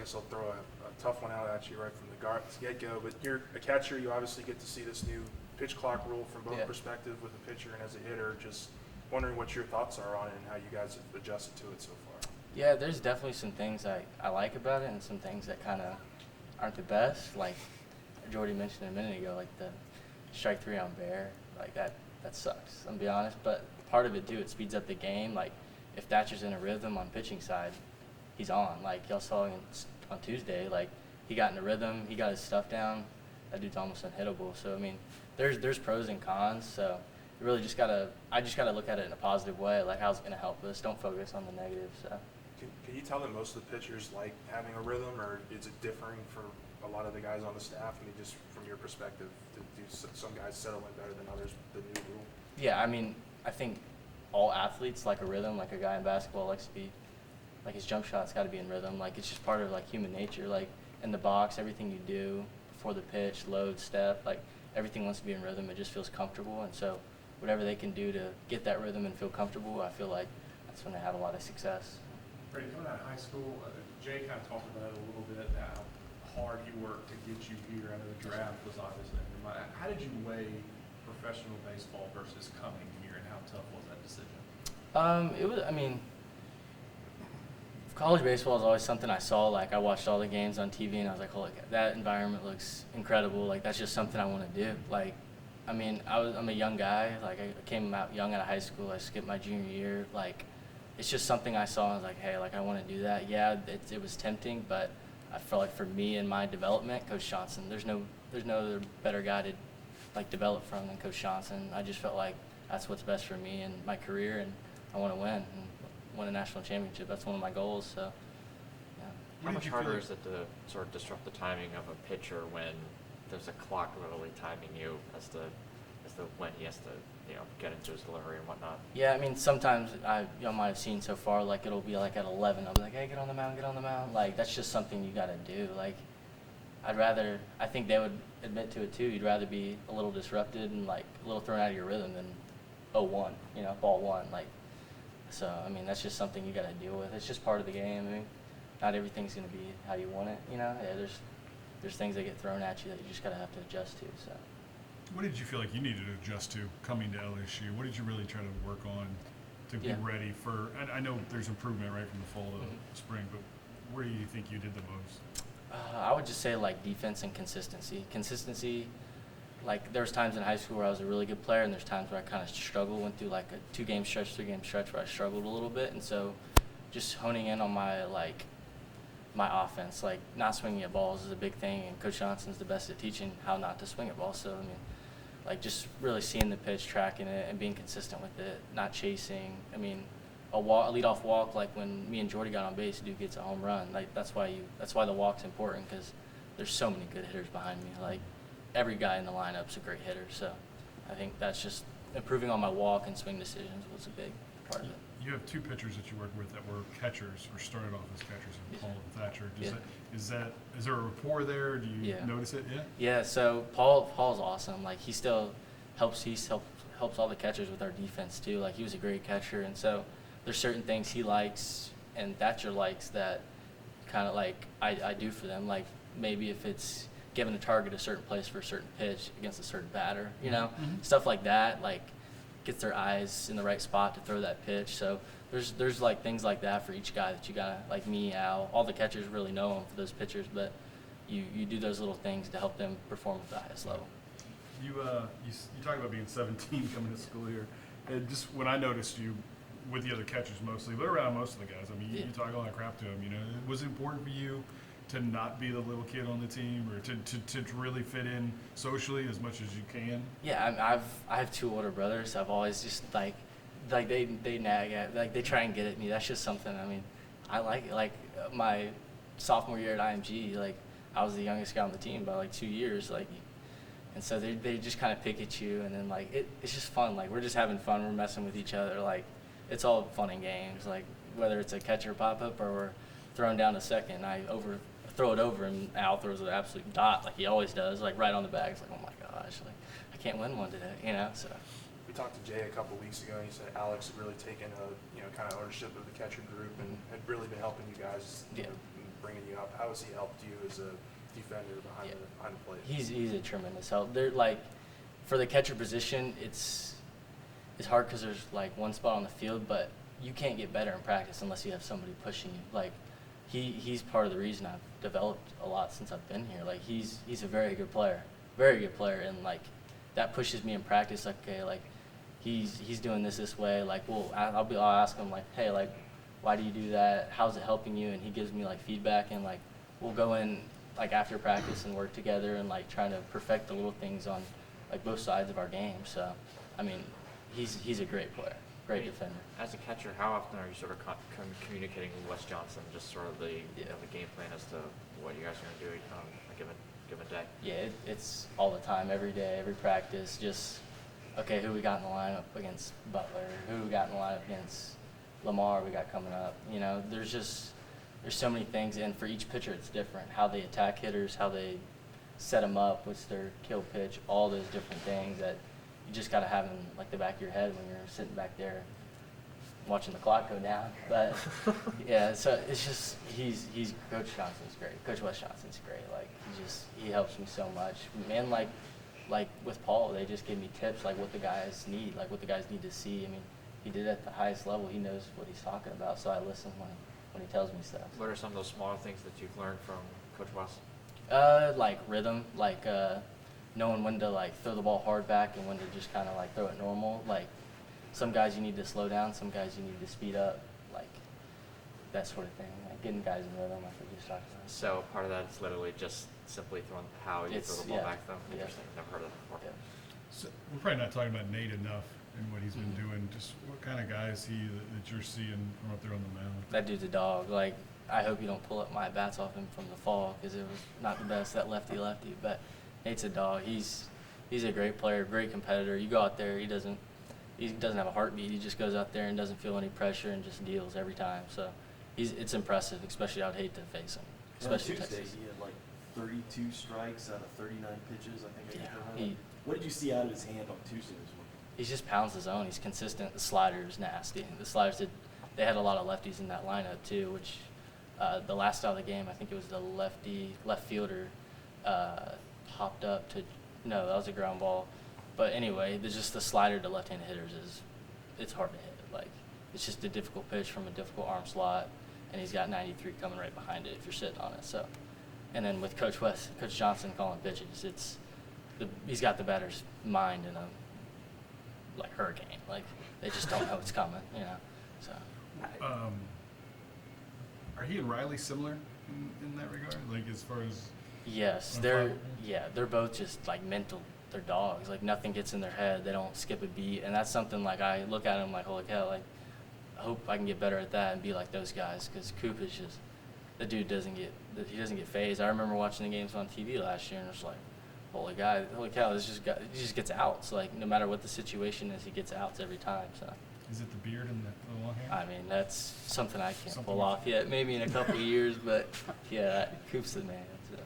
guess I'll throw a tough one out at you right from the get-go. But you're a catcher. You obviously get to see this new pitch clock rule from both perspectives with the pitcher and as a hitter. Just wondering what your thoughts are on it and how you guys have adjusted to it so far. Yeah, there's definitely some things I like about it and some things that kind of aren't the best. Like Jordy mentioned a minute ago, like the strike three on Bear, like that sucks, I'm gonna be honest. But part of it too, it speeds up the game. Like if Thatcher's in a rhythm on pitching side, he's on. Like y'all saw on Tuesday, like he got in a rhythm, he got his stuff down. That dude's almost unhittable. So I mean, there's pros and cons. So you really I just gotta look at it in a positive way. Like how's it gonna help us? Don't focus on the negative. So. Can you tell that most of the pitchers like having a rhythm, or is it differing for a lot of the guys on the staff? I mean, just from your perspective, do some guys settle in better than others, the new rule? Yeah, I mean, I think all athletes like a rhythm. Like a guy in basketball likes to be, like his jump shot's got to be in rhythm. Like it's just part of like human nature. Like in the box, everything you do before the pitch, load, step, like everything wants to be in rhythm. It just feels comfortable, and so whatever they can do to get that rhythm and feel comfortable, I feel like that's when they have a lot of success. Brady, coming out of high school, Jay kind of talked about it a little bit, how hard he worked to get you here. I know the draft was obviously in your mind. How did you weigh professional baseball versus coming here, and how tough was that decision? It was, I mean, college baseball is always something I saw. Like I watched all the games on TV, and I was like, "Holy, that environment looks incredible." Like that's just something I want to do. Like, I mean, I'm a young guy. Like I came out young out of high school. I skipped my junior year. Like, it's just something I saw and I was like, hey, like I want to do that. Yeah, it was tempting, but I felt like for me and my development, Coach Johnson, there's no other better guy to like develop from than Coach Johnson. I just felt like that's what's best for me and my career, and I want to win a national championship. That's one of my goals. So, yeah. How much harder is it to sort of disrupt the timing of a pitcher when there's a clock literally timing you as to when he has to get into his delivery and whatnot? Yeah, I mean, sometimes y'all might have seen so far, like it'll be like at 11, I'll be like, hey, get on the mound. Like that's just something you got to do. Like I think they would admit to it too. You'd rather be a little disrupted and like a little thrown out of your rhythm than 0-1, ball one. Like, so I mean, that's just something you got to deal with. It's just part of the game. I mean, not everything's gonna be how you want it. Yeah, there's things that get thrown at you that you just gotta have to adjust to. So. What did you feel like you needed to adjust to coming to LSU? What did you really try to work on to be ready for? And I know there's improvement right from the fall to the spring, but where do you think you did the most? I would just say like defense and consistency. Consistency, like there's times in high school where I was a really good player, and there's times where I kind of struggled. Went through like a 2-game stretch, 3-game stretch where I struggled a little bit, and so just honing in on my offense, like not swinging at balls is a big thing, and Coach Johnson's the best at teaching how not to swing at balls. So I mean, like just really seeing the pitch, tracking it, and being consistent with it, not chasing. I mean, a leadoff walk, like when me and Jordy got on base, dude gets a home run. Like that's why the walk's important, because there's so many good hitters behind me. Like every guy in the lineup's a great hitter. So I think that's just improving on my walk and swing decisions was a big part of it. You have two pitchers that you worked with that were catchers, or started off as catchers, in Paul and Thatcher. Is there a rapport there? Do you notice it? Yeah. Yeah. So Paul's awesome. Like he still helps. Helps all the catchers with our defense too. Like he was a great catcher, and so there's certain things he likes and Thatcher likes that kind of like I do for them. Like maybe if it's giving a target a certain place for a certain pitch against a certain batter, stuff like that. Like gets their eyes in the right spot to throw that pitch. So there's like things like that for each guy that you gotta, like me, Al, all the catchers really know them for those pitchers, but you do those little things to help them perform at the highest level. You talk about being 17 coming to school here, and just when I noticed you with the other catchers mostly, but around most of the guys, I mean, you talk a lot of crap to them. Was it important for you to not be the little kid on the team, or to really fit in socially as much as you can? Yeah, I have two older brothers. I've always just like they nag at, like they try and get at me. That's just something. I mean, I like it. Like my sophomore year at IMG, like I was the youngest guy on the team by like 2 years. Like, and so they just kind of pick at you, and then like it's just fun. Like we're just having fun. We're messing with each other. Like it's all fun and games. Like whether it's a catcher pop up or we're throwing down to second, I throw it over, and Al throws an absolute dot like he always does, like right on the bag. It's like, oh my gosh, like I can't win one today, So we talked to Jay a couple weeks ago, and he said Alex had really taken kind of ownership of the catcher group and had really been helping you guys bringing you up. How has he helped you as a defender behind the plate? He's a tremendous help. They're like, for the catcher position, it's hard because there's like one spot on the field, but you can't get better in practice unless you have somebody pushing you. Like, he's part of the reason I've developed a lot since I've been here. Like, he's a very good player, and like that pushes me in practice. Like, okay, like he's doing this way. Like, well, I'll ask him like, hey, like, why do you do that? How's it helping you? And he gives me like feedback, and like we'll go in like after practice and work together and like trying to perfect the little things on like both sides of our game. So, I mean, he's a great player, great defender. As a catcher, how often are you sort of communicating with Wes Johnson, just sort of the game plan as to what you guys are going to do on a given day? Yeah, it's all the time, every day, every practice. Just, okay, who we got in the lineup against Butler? Who we got in the lineup against Lamar? We got coming up. You know, there's so many things, and for each pitcher, it's different. How they attack hitters, how they set them up, what's their kill pitch, all those different things that you just got to have in like the back of your head when you're sitting back there watching the clock go down. But yeah, so it's just he's Coach Johnson's great. Coach Wes Johnson's great. Like he helps me so much. And like with Paul, they just give me tips like what the guys need, like what the guys need to see. I mean, he did it at the highest level. He knows what he's talking about, so I listen when he tells me stuff. What are some of those smaller things that you've learned from Coach Wes? Like rhythm, like knowing when to like throw the ball hard back and when to just kind of like throw it normal. Like some guys you need to slow down, some guys you need to speed up, like that sort of thing. Like getting guys in rhythm, like we just talked about. So part of that is literally just simply throwing how you throw the ball back, though. Yeah. Interesting. Never heard of that before. Yeah. So we're probably not talking about Nate enough and what he's been doing. Just what kind of guy is he that you're seeing from up there on the mound? That dude's a dog. Like, I hope you don't pull up my bats off him from the fall because it was not the best, that lefty. But Nate's a dog. He's a great player, great competitor. You go out there, he doesn't have a heartbeat. He just goes out there and doesn't feel any pressure and just deals every time. So it's impressive, especially I'd hate to face him. Especially on Tuesday, Texas. he had like 32 strikes out of 39 pitches, I think. Yeah, What did you see out of his hand on Tuesday this week? he just pounds the zone. He's consistent. The slider is nasty. The sliders they had a lot of lefties in that lineup too, which the last out of the game, I think it was the left fielder hopped up to, no, that was a ground ball. But anyway, there's just the slider to left-handed hitters it's hard to hit. Like, it's just a difficult pitch from a difficult arm slot, and he's got 93 coming right behind it if you're sitting on it. So, and then with Coach Johnson calling pitches, he's got the batter's mind in a like hurricane. Like, they just don't know what's coming, you know. So. Are he and Riley similar in that regard? Like as far as Yes, they're both just like mental. They're dogs. Like nothing gets in their head. They don't skip a beat, and that's something like I look at him like, holy cow! Like I hope I can get better at that and be like those guys. Because Coop is just the dude doesn't get phased. I remember watching the games on TV last year, and it's like, holy cow! He just gets outs. Like no matter what the situation is, he gets outs every time. So. is it the beard and the long hair? I mean, that's something I can't pull off yet. Maybe in a couple of years, but yeah, Coop's the man. So.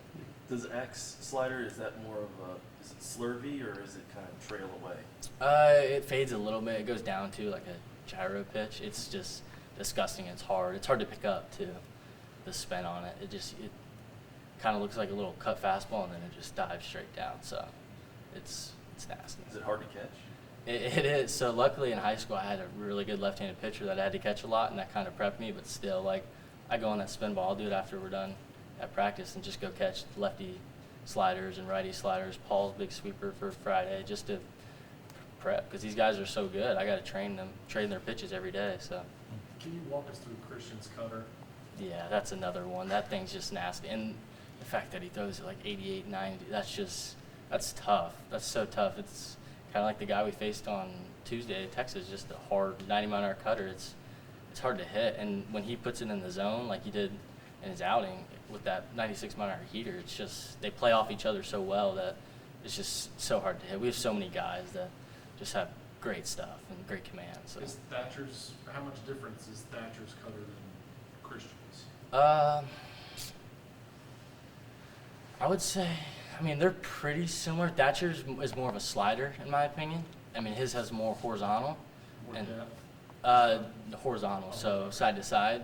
Does X slider, is that more of is it slurvy or is it kind of trail away? It fades a little bit. It goes down to like a gyro pitch. It's just disgusting. It's hard to pick up too. The spin on it. It kind of looks like a little cut fastball, and then it just dives straight down. So it's nasty. Is it hard to catch? It is. So luckily in high school I had a really good left-handed pitcher that I had to catch a lot, and that kind of prepped me. But still, like I go on that spin ball. I'll do it after we're done at practice and just go catch lefty sliders and righty sliders. Paul's big sweeper for Friday just to prep because these guys are so good. I got to train their pitches every day. So. Can you walk us through Christian's cutter? Yeah, that's another one. That thing's just nasty. And the fact that he throws it like 88, 90, that's tough. That's so tough. It's kind of like the guy we faced on Tuesday at Texas, just a hard 90-mile-an-hour cutter. It's hard to hit. And when he puts it in the zone like he did in his outing with that 96-mile-an-hour heater, it's just they play off each other so well that it's just so hard to hit. We have so many guys that just have great stuff and great command. So. How much difference is Thatcher's cutter than Christian's? I would say, I mean, they're pretty similar. Thatcher's is more of a slider, in my opinion. I mean, his has more horizontal. More depth? Horizontal, so side to side.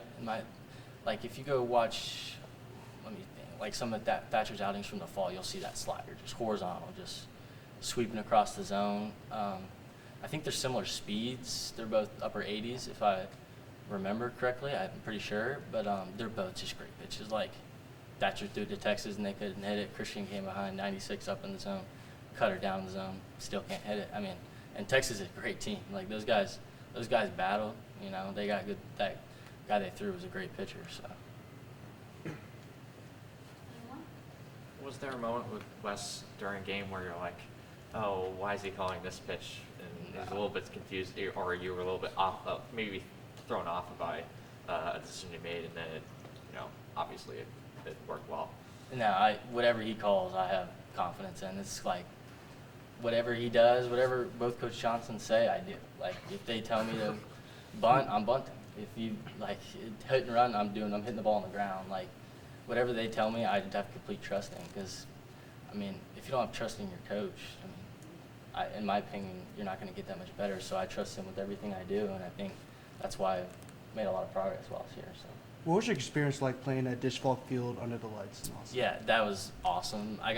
Like if you go watch like some of that Thatcher's outings from the fall, you'll see that slider just horizontal, just sweeping across the zone. I think they're similar speeds. They're both upper 80s, if I remember correctly. I'm pretty sure, but they're both just great pitches. Like Thatcher threw to Texas and they couldn't hit it. Christian came behind 96 up in the zone, cut her down the zone, still can't hit it. I mean, and Texas is a great team. Like those guys battled. You know, they got good. That guy they threw was a great pitcher. So. Was there a moment with Wes during a game where you're like, oh, why is he calling this pitch? And he was a little bit confused, or you were a little bit off, maybe thrown off by a decision you made, and then it, obviously it worked well. No, whatever he calls, I have confidence in. It's like whatever he does, whatever both Coach Johnson say, I do. Like if they tell me to bunt, I'm bunting. If you like hit and run, I'm hitting the ball on the ground. Like whatever they tell me, I have complete trust in. Because I mean, if you don't have trust in your coach, I mean, in my opinion, you're not going to get that much better. So I trust him with everything I do, and I think that's why I've made a lot of progress while I was here. So. What was your experience like playing at Dish Falk Field under the lights? Yeah, that was awesome. I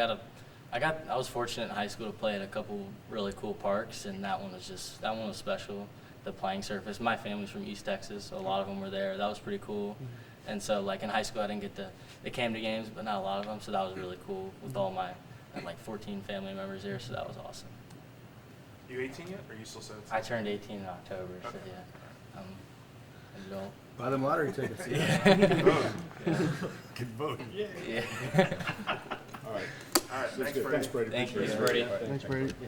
was fortunate in high school to play at a couple really cool parks, and that one was special. The playing surface. My family's from East Texas, so a lot of them were there. That was pretty cool. Mm-hmm. And so, like in high school, I didn't get they came to games, but not a lot of them. So that was really cool with all I had like 14 family members there, so that was awesome. You 18 yet, or are you still 17? I turned 18 in October, so Okay. yeah, an adult. Buy them lottery tickets. Yeah. Good vote. Yeah. All right. All right, That's thanks, good. Brady. Thanks, Brady. Thank you. Appreciate it. Brady. All right. Thanks, Brady.